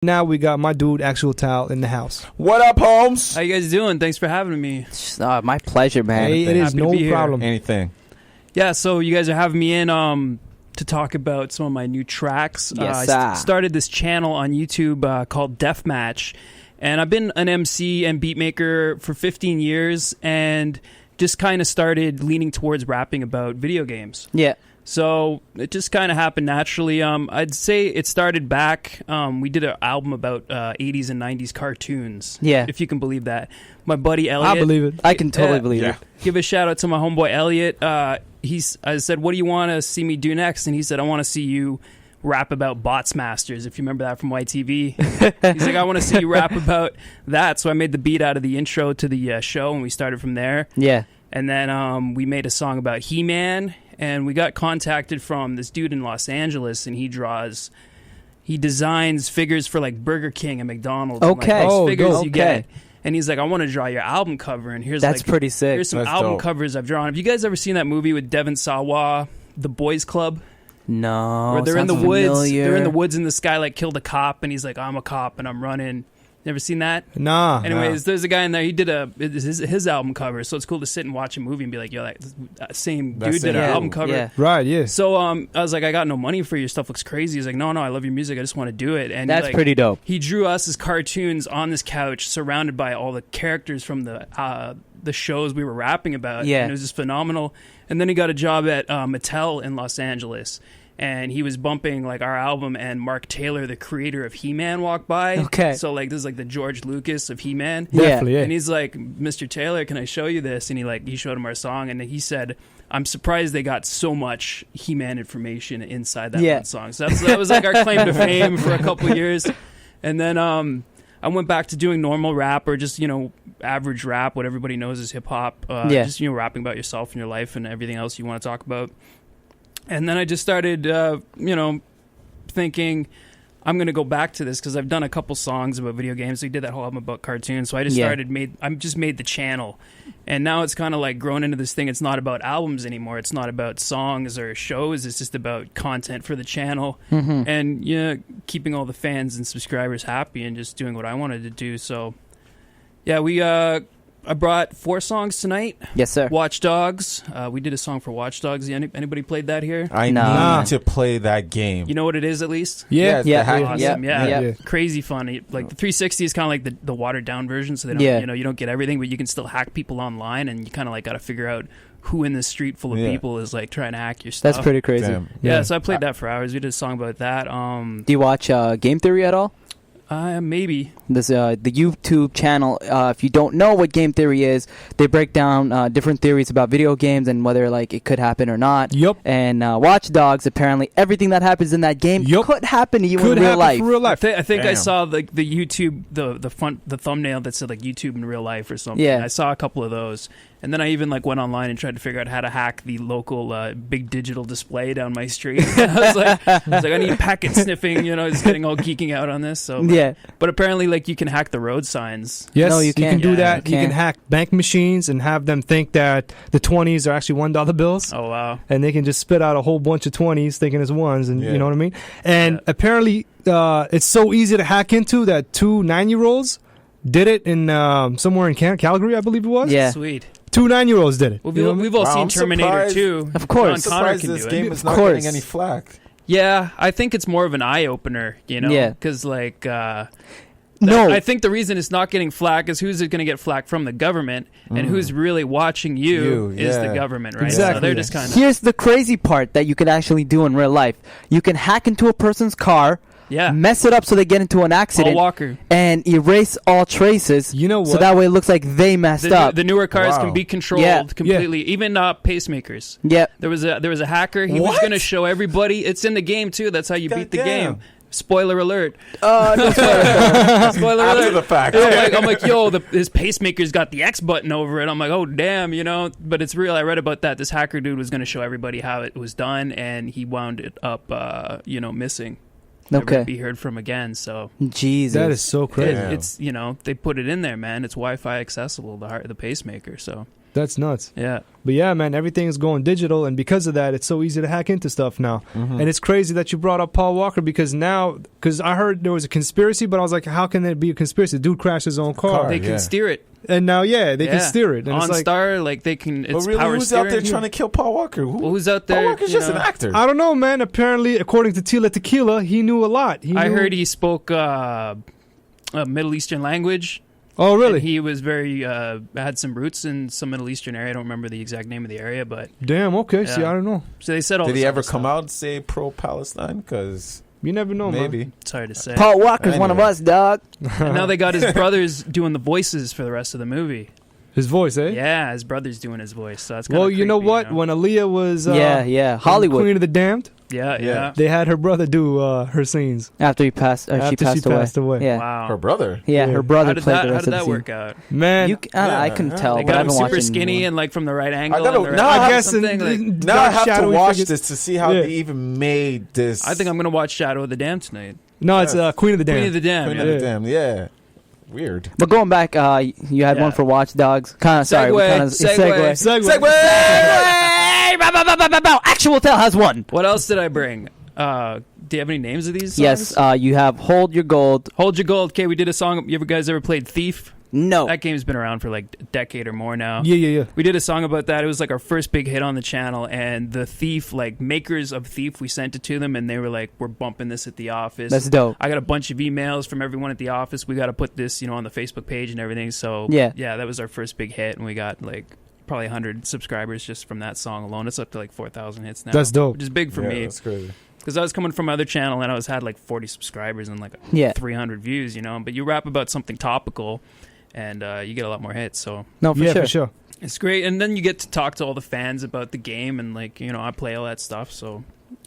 Now we got my dude, Actual Tal, in the house. What up, Holmes? How you guys doing? Thanks for having me. My pleasure, man. Hey, it is no problem. Anything. Yeah, so you guys are having me in to talk about some of my new tracks. Yes, I started this channel on YouTube called DEFMATCH, and I've been an MC and beatmaker for 15 years and just kind of started leaning towards rapping about video games. Yeah. So it just kind of happened naturally. I'd say it started back. We did an album about 80s and 90s cartoons. Yeah. If you can believe that. My buddy Elliot. I believe it. I can totally believe it. Give a shout out to my homeboy Elliot. I said, what do you want to see me do next? And he said, I want to see you rap about Bots Masters, if you remember that from YTV. He's like, I want to see you rap about that. So I made the beat out of the intro to the show, and we started from there. Yeah. And then we made a song about He-Man, and we got contacted from this dude in Los Angeles, and he designs figures for like Burger King and McDonald's. Okay. And, like, figures dope. you get. And he's like, I want to draw your album cover, and That's pretty sick. Here's some That's album dope. covers I've drawn. Have you guys ever seen that movie with Devin Sawa, The Boys Club? No. Where they're in the sounds woods. familiar. They're in the woods, and this guy like killed a cop, and he's like, I'm a cop, and I'm running. Never seen that? Nah. Anyways, there's a guy in there. He did his album cover, so it's cool to sit and watch a movie and be like, yo, that same dude did an album cover. Yeah. Right, yeah. So I was like, I got no money for your stuff. Looks crazy. He's like, no, I love your music. I just want to do it. And That's like, pretty dope. He drew us as cartoons on this couch, surrounded by all the characters from the shows we were rapping about. Yeah. And it was just phenomenal. And then he got a job at Mattel in Los Angeles. And he was bumping like our album, and Mark Taylor, the creator of He-Man, walked by. Okay. So like this is like the George Lucas of He-Man. Definitely, yeah. And he's like, Mr. Taylor, can I show you this? And he showed him our song, and he said, I'm surprised they got so much He-Man information inside that one song. So that was like our claim to fame for a couple of years. And then I went back to doing normal rap, or just, average rap, what everybody knows is hip hop. Just, rapping about yourself and your life and everything else you want to talk about. And then I just started, thinking, I'm going to go back to this because I've done a couple songs about video games. We did that whole album about cartoons. So I just made the channel. And now it's kind of like grown into this thing. It's not about albums anymore. It's not about songs or shows. It's just about content for the channel. Mm-hmm. And, keeping all the fans and subscribers happy and just doing what I wanted to do. So, yeah, I brought 4 songs tonight. Yes, sir. Watch Dogs. We did a song for Watch Dogs. Anybody played that here? I need to play that game. You know what it is, at least? Yeah. Awesome. Yeah. Yeah. Crazy fun. Like the 360 is kind of like the watered down version, so they don't, you don't get everything, but you can still hack people online, and you kind of like got to figure out who in this street full of people is like trying to hack your stuff. That's pretty crazy. Damn. Yeah, so I played that for hours. We did a song about that. Do you watch Game Theory at all? Maybe. This the YouTube channel. If you don't know what game theory is, they break down different theories about video games and whether like it could happen or not. Yup. And Watch Dogs, apparently everything that happens in that game could happen to you in real life. For real life. I think I saw like the YouTube the thumbnail that said like YouTube in real life or something. Yeah. I saw a couple of those. And then I even like went online and tried to figure out how to hack the local big digital display down my street. I was like, I need packet sniffing, just getting all geeking out on this. So but apparently like you can hack the road signs. Yes, No, you you can can't. do Yeah, that. you You can hack bank machines and have them think that the 20s are actually $1 bills. Oh wow. And they can just spit out a whole bunch of 20s thinking it's ones, and you know what I mean? And apparently it's so easy to hack into that 2 9-year-olds did it in somewhere in Calgary, I believe it was. Yeah. Sweet. 2 9-year-olds did it. Well, You know what I mean? we've all seen I'm Terminator surprised. 2. Of course. John Connor Surprised can this do game it. is Of not course. getting any flack. Yeah, I think it's more of an eye opener, Yeah. because like No. I think the reason it's not getting flack is who's going to get flack from the government, and who's really watching you is the government, right? Exactly. So they're just kind of Here's the crazy part that you can actually do in real life. You can hack into a person's car, mess it up so they get into an accident, Paul Walker. and erase all traces. You know So what? that way it looks like they messed up. The newer cars Wow. can be controlled Yeah. completely, even pacemakers. Yeah. There was a hacker. He was What? going to show everybody. It's in the game too. That's how you beat the Goddamn. game. Spoiler alert. No, Spoiler After alert. the fact. I'm like, yo, his pacemaker's got the X button over it. I'm like, oh, damn, But it's real. I read about that. This hacker dude was going to show everybody how it was done, and he wound it up, missing. Never to Okay. be heard from again. So Jesus. That is so crazy. Damn. it's they put it in there, man. It's Wi-Fi accessible, the pacemaker. So That's nuts. Yeah. But yeah, man, everything is going digital, and because of that, it's so easy to hack into stuff now. And it's crazy that you brought up Paul Walker because I heard there was a conspiracy, but I was like, how can there be a conspiracy? The dude crashed his own car. They can steer it. And now, they can steer it. And On it's like, Star, like they can. It's But really, power who's steering. out there trying to kill Paul Walker? Who's out there? Paul Walker's just an actor. I don't know, man. Apparently, according to Tila Tequila, he knew a lot. I heard he spoke a Middle Eastern language. Oh, really? And he was very had some roots in some Middle Eastern area. I don't remember the exact name of the area, but damn. Okay. Yeah. See, I don't know. So they said all. Did this he ever other come stuff. out and say pro-Palestine? Because You never know, maybe. man. It's hard to say. Paul Walker's one of Anyway. us, dog. And now they got his brothers doing the voices for the rest of the movie. His voice, eh? Yeah, his brother's doing his voice. So that's kind Well, of you know what? When Aaliyah was Hollywood. Queen of the Damned, Yeah. they had her brother do her scenes After she passed away. Yeah. Wow. Her brother. Yeah, Yeah. her brother How did played that, the how rest did of that the work scene. out? man. I couldn't tell, They but I got him haven't watched super it skinny anymore. and like from the right angle. gotta- and the right now angle I or guess something, like, Now I have to shadowy watch figures. this to see how Yeah. they even made this. I think I'm gonna watch Shadow of the Damned tonight. No, it's Queen of the Damned. Queen of the Damned. Queen yeah. of the Damned. Yeah. Weird. But going back, you had Yeah. one for Watch Dogs. Kind of sorry. Segue. Segue. Bow, bow, bow, bow, bow, bow. Actual Tell has one. What else did I bring? Do you have any names of these songs? Yes, you have Hold Your Gold. Hold Your Gold. Okay, we did a song. You guys ever played Thief? No. That game's been around for like a decade or more now. Yeah. We did a song about that. It was like our first big hit on the channel, and the Thief, like makers of Thief, we sent it to them, and they were like, "We're bumping this at the office." That's dope. I got a bunch of emails from everyone at the office. We got to put this, on the Facebook page and everything. So Yeah. that was our first big hit, and we got like probably 100 subscribers just from that song alone. It's up to like 4,000 hits now. That's dope. Which is big for Yeah, me that's crazy. because I was coming from my other channel and I had like 40 subscribers and like Yeah. 300 views, But you rap about something topical, and you get a lot more hits. So No, for Yeah, sure. for sure. it's great, and then you get to talk to all the fans about the game, and like I play all that stuff. So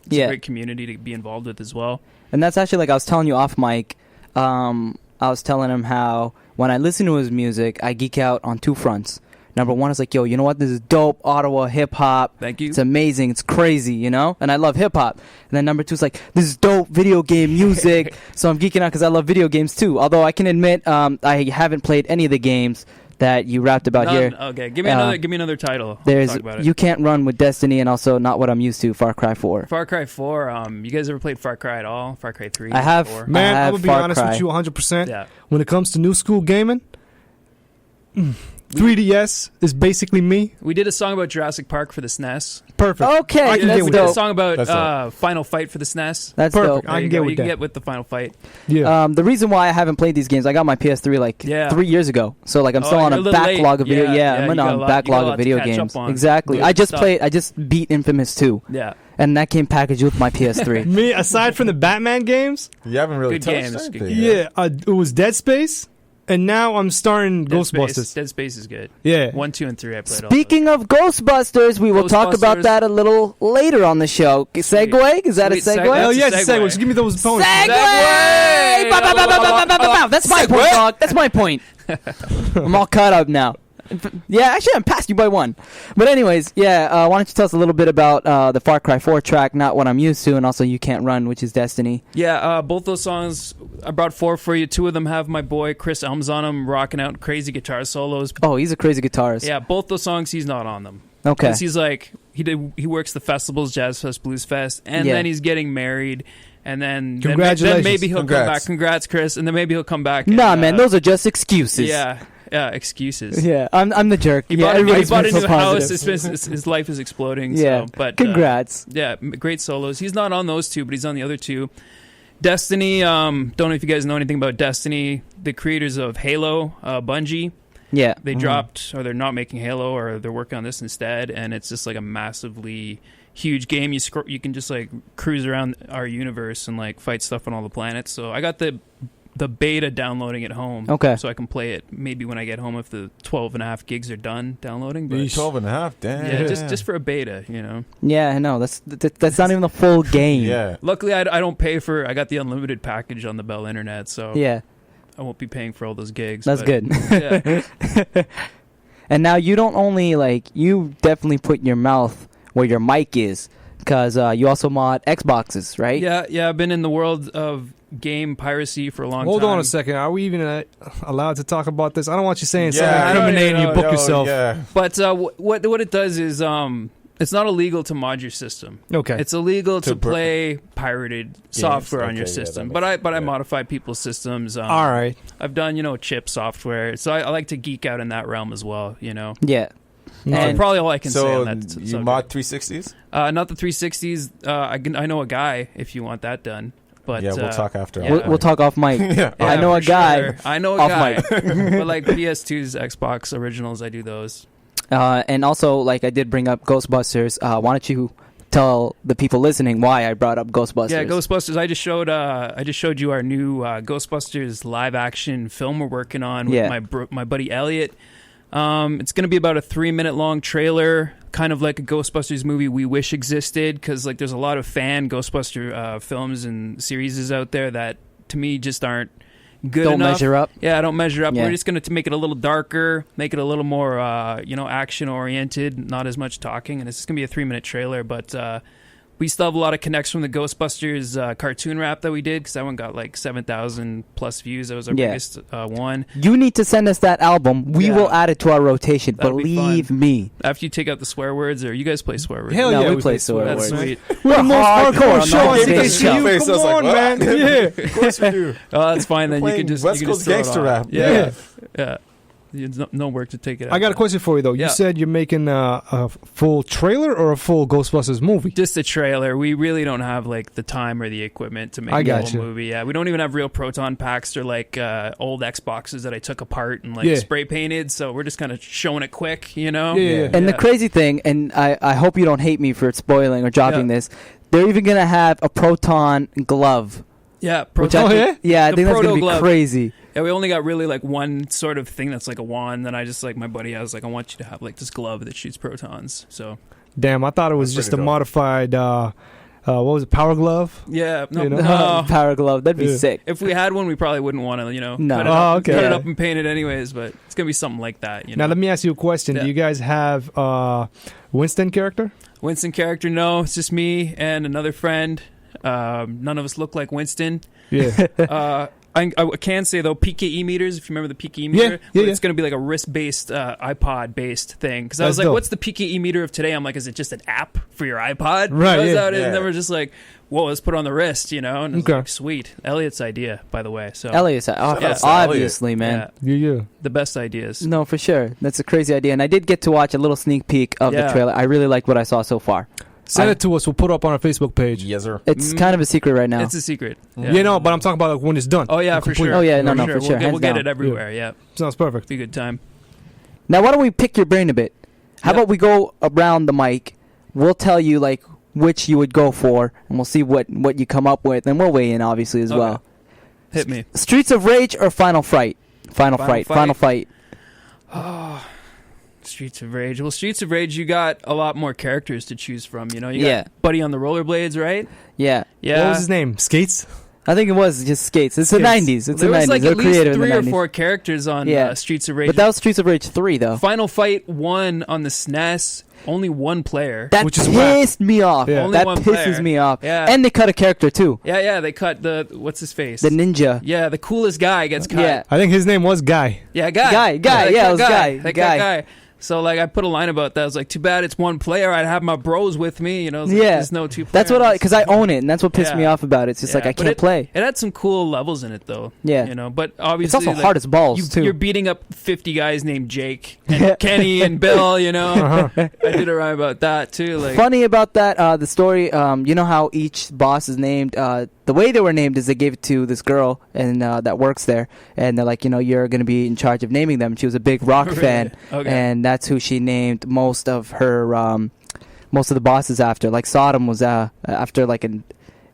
it's a great community to be involved with as well. And that's actually, like I was telling you off mic, I was telling him how when I listen to his music, I geek out on two fronts. Number one is like, yo, you know what? This is dope Ottawa hip hop. Thank you. It's amazing. It's crazy, And I love hip hop. And then number two is like, this is dope video game music. So I'm geeking out because I love video games too. Although I can admit, I haven't played any of the games that you rapped about here. Okay, give me another title. There's Talk about it. You Can't Run with Destiny, and also not what I'm used to, Far Cry 4. Far Cry 4. You guys ever played Far Cry at all? Far Cry 3? I have. 4? Man, I I'm have going to be Far honest Cry. with you 100%. Yeah. When it comes to new school gaming, 3DS is basically me. We did a song about Jurassic Park for the SNES. Perfect. Okay, I can that's get We with did a dope. song about That's dope. Final Fight for the SNES. That's Perfect. dope. I There can you get go. with You can that. get with the Final Fight. Yeah. The reason why I haven't played these games, I got my PS3 like Yeah. 3 years ago. So like I'm Oh, still on you're a a little late. backlog of video. Yeah, Yeah, yeah, I'm you on got a a lot- you got a backlog lot of to video catch games. up on. Exactly. Good I just stuff. I just beat Infamous 2, Yeah. and that came packaged with my PS3. Me, aside from the Batman games, You haven't really Good touched games, good anything. games. it was Dead Space, and now I'm starting Ghostbusters. Dead Space is good. Yeah. 1, 2, and 3 I played all Speaking of Ghostbusters, we will talk about Ghostbusters. that a little later on the show. Segue? Is that a Sweet segue? segue. Oh, That's a yes, segue. segue. Just give me those points. Segue! Bow, bow, bow, bow, bow, bow, bow, bow. That's my point, dog. That's my point. I'm all caught up now. Yeah, actually, I'm past you by one. But anyways, why don't you tell us a little bit about the Far Cry 4 track, Not What I'm Used to, and also You Can't Run, which is Destiny. Yeah, both those songs, I brought 4 for you. 2 of them have my boy Chris Elms on them, rocking out crazy guitar solos. Oh, he's a crazy guitarist. Yeah, both those songs, he's not on them. Okay. 'Cause he's like, he works the festivals, Jazz Fest, Blues Fest, and Yeah. then he's getting married. And then Congratulations. maybe he'll come Congrats. back. Congrats, Chris. And then maybe he'll come back. And, Nah, man, those are just excuses. Yeah, excuses. Yeah, I'm the jerk. He Yeah, bought, he everybody's bought a been new so house. positive. His life is exploding. Yeah, So, but congrats. great solos. He's not on those 2, but he's on the other 2. Destiny. Don't know if you guys know anything about Destiny. The creators of Halo, Bungie. Yeah. They dropped, or they're not making Halo, or they're working on this instead, and it's just like a massively huge game. You can just like cruise around our universe and like fight stuff on all the planets. So I got the beta downloading at home. Okay. So I can play it maybe when I get home if the 12.5 gigs are done downloading. But 12 and a half, damn. yeah, just for a beta, Yeah, I know. That's not even the full game. Yeah. Luckily, I don't pay for. I got the unlimited package on the Bell Internet, so Yeah, I won't be paying for all those gigs. that's but, good. Yeah. And now you don't only you definitely put your mouth where your mic is, because you also mod Xboxes, right? Yeah, I've been in the world of game piracy for a long time. Hold on a second. Are we even allowed to talk about this? I don't want you saying something I know, incriminating. You book yourself. Yeah. But what it does is it's not illegal to mod your system. Okay. It's illegal to play pirated software on your Okay, yeah, system. that But I makes- modify people's systems. All right. I've done chip software, so I like to geek out in that realm as well. Yeah. And Probably all I can say So on that. you mod 360s? Not the 360s. I know a guy if you want that done. But Yeah, we'll talk after. yeah. we'll talk off mic. Yeah. I know for a guy. sure. I know a off guy. But like PS2's, Xbox originals, I do those. And also, like I did bring up Ghostbusters. Why don't you tell the people listening why I brought up Ghostbusters? Yeah, Ghostbusters. I just showed you our new Ghostbusters live action film we're working on with my buddy Elliot. It's going to be about a 3-minute long trailer, kind of like a Ghostbusters movie we wish existed, because like there's a lot of fan Ghostbuster films and series out there that to me just aren't good Don't enough. measure up. Yeah, don't measure up. Yeah. We're just going to make it a little darker, make it a little more action oriented, not as much talking, and it's just going to be a 3-minute trailer, but we still have a lot of connects from the Ghostbusters cartoon rap that we did, because that one got like 7,000 plus views. That was our biggest one. You need to send us that album. We will add it to our rotation. That'll be Believe fun. me. After you take out the swear words, or you guys play swear words? Hell No, yeah, we we play play swear That's words. sweet. We're the most hardcore hardcore on show the on biggest CKCU. show. Come I was like, on, what? man. Yeah. Of course we do. Oh, that's fine. Then you Playing can just West you can Coast just throw it gangster on. rap. Yeah. No work to take it out. I got a question for you though. Yeah. You said you're making a full trailer or a full Ghostbusters movie? Just a trailer. We really don't have like the time or the equipment to make I a got whole you. movie. Yeah, we don't even have real proton packs or like old Xboxes that I took apart and like spray painted. So we're just kind of showing it quick, Yeah. And the crazy thing, and I hope you don't hate me for spoiling or dropping this, they're even going to have a proton glove. Yeah, Which I think, I The think that's going to be proto-glove. crazy. Yeah, we only got really like one sort of thing that's like a wand. Then I just like my buddy has like I want you to have like this glove that shoots protons. So Damn, I thought it was That's just a pretty dope. modified. What was it? Power glove. yeah, no, You know? no. Power glove. That'd be Yeah. sick. If we had one, we probably wouldn't want to, No. cut, it Oh, up, okay. cut it Yeah. up and paint it anyways. But it's gonna be something like that. Now let me ask you a question. Yeah. Do you guys have Winston character? Winston character? No, it's just me and another friend. None of us look like Winston. Yeah. I can say though, PKE meters. If you remember the PKE meter, yeah. it's going to be like a wrist-based, iPod-based thing. Because I was That's like, dope. "What's the PKE meter of today?" I'm like, "Is it just an app for your iPod?" Right, That was yeah. how it is. Yeah. And then we're just like, "Whoa, let's put it on the wrist," And it's Okay. like, sweet. Elliot's idea, by the way. So Elliot, out to obviously, man. yeah, Yeah. the best ideas. No, for sure. That's a crazy idea. And I did get to watch a little sneak peek of the Yeah. trailer. I really liked what I saw so far. Send it to us. We'll put it up on our Facebook page. Yes, sir. It's kind of a secret right now. It's a secret. But I'm talking about like when it's done. Oh yeah, for Complete. sure. Oh, yeah, no, for We'll sure. get, Hands we'll get down. it everywhere. Yeah, Sounds perfect. be a good time. Now, why don't we pick your brain a bit? How Yeah. about we go around the mic? We'll tell you like which you would go for, and we'll see what you come up with, and we'll weigh in obviously as Okay. well. Hit me. Streets of Rage or Final Fight? Final Fight. Fight. Streets of Rage. Well, Streets of Rage, you got a lot more characters to choose from. You Yeah. got Buddy on the rollerblades, right? Yeah. Yeah. What was his name? Skates. I think it was just skates. It's the Skates. 90s. It's There the was 90s. like They're at least creative in the 3 or 90s. 4 characters on Yeah. Streets of Rage. But that was Streets of Rage 3, though. Final Fight 1 on the SNES, only one player. That Which is whack. pissed me off. Yeah. Only That one pisses player. me off. Yeah. And they cut a character, too. Yeah, they cut what's his face? The ninja. Yeah, the coolest guy gets cut. Yeah. I think his name was Guy. Yeah, Guy. Guy. they Yeah, cut it was Guy. They Guy. cut Guy. So, like, I put a line about that. I was like, too bad it's one player. I'd have my bros with me. I was like, Yeah. there's no 2 players. That's what because I own it, and that's what pissed Yeah. me off about it. It's just like Yeah, I but can't play. It had some cool levels in it, though. Yeah. But obviously... It's also like, hard as balls, too. You're beating up 50 guys named Jake and Kenny and Bill, Uh-huh. I did a rhyme about that, too. Like, Funny about that, the story, you know how each boss is named, the way they were named is they gave it to this girl and that works there, and they're like, you're going to be in charge of naming them. She was a big rock Really? fan, Okay. and that's who she named most of the bosses after. Like Sodom was after like an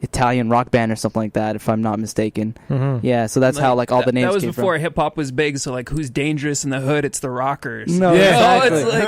Italian rock band or something like that, if I'm not mistaken. Mhm. Yeah, so that's how like all the names That was came before from. hip hop was big, so like who's dangerous in the hood? It's the rockers. No, Yeah. Oh, exactly. it's like